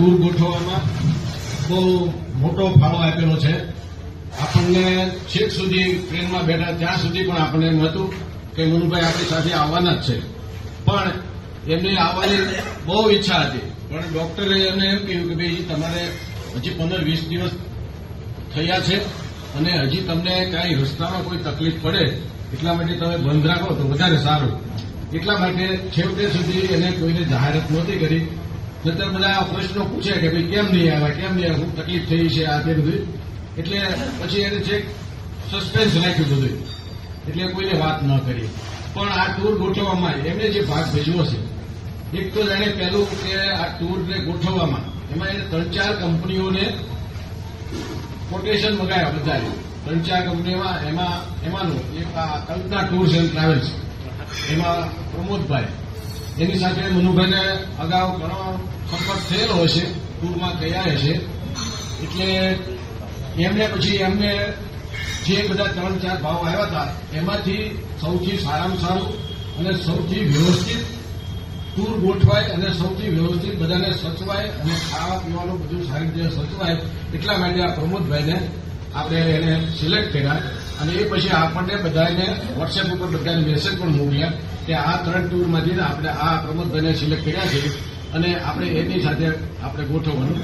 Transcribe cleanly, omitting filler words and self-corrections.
Tour ગોઠવવામાં બહુ મોટો ફાળો આપેલો છે. આપણને છેક સુધી ટ્રેનમાં બેઠા ત્યાં સુધી પણ આપણને એમ હતું કે મનુભાઈ આપણી સાથે આવવાના જ છે, પણ એમની આવવાની બહુ ઈચ્છા હતી. પણ ડોક્ટરે એમને એમ કહ્યું કે ભાઈ તમારે હજી 15-20 દિવસ થયા છે અને હજી તમને કાંઈ રસ્તામાં કોઈ તકલીફ પડે એટલા માટે તમે બંધ રાખો તો વધારે સારું. એટલા માટે છેવટે સુધી એને કોઈને જાહેરાત નહોતી કરી. નતર બધા પ્રશ્નો પૂછે કે ભાઈ કેમ નહીં આવ્યા, કેમ નહીં આવ્યા, તકલીફ થઈ છે, આ તે બધું. એટલે પછી એને છેક સસ્પેન્સ રાખ્યું બધું, એટલે કોઈને વાત ન કરી. પણ આ ટૂર ગોઠવવામાં એમને જે ભાગ ભજવો છે, એક તો જાણે પહેલું કે આ ટૂરને ગોઠવવામાં એમાં એને 3-4 કંપનીઓને કોટેશન મંગાવ્યા બધાએ. 3-4 કંપનીઓમાં એમાંનું એક આ કલ્પના ટૂર્સ એન્ડ ટ્રાવેલ્સ, એમાં પ્રમોદભાઈ, એની સાથે મનુભાઈને અગાઉ ઘણો સંપર્ક થયેલો હશે, ટૂરમાં ગયા હશે. એટલે એમને પછી એમને જે બધા 3-4 ભાવ આવ્યા હતા એમાંથી સૌથી સારામાં સારું અને સૌથી વ્યવસ્થિત ટૂર ગોઠવાય અને સૌથી વ્યવસ્થિત બધાને સચવાય અને ખાવા પીવાનું બધું સારી રીતે સચવાય એટલા માટે આ પ્રમોદભાઈને આપણે એને સિલેક્ટ કર્યા. અને એ પછી આપણને બધાને વોટ્સએપ ઉપર બધાને મેસેજ પણ મોકલ્યા કે આ 3 ટૂરમાંથી આપણે આ પ્રમોદભાઈને સિલેક્ટ કર્યા છે અને આપણે એની સાથે આપણે ગોઠવવાનું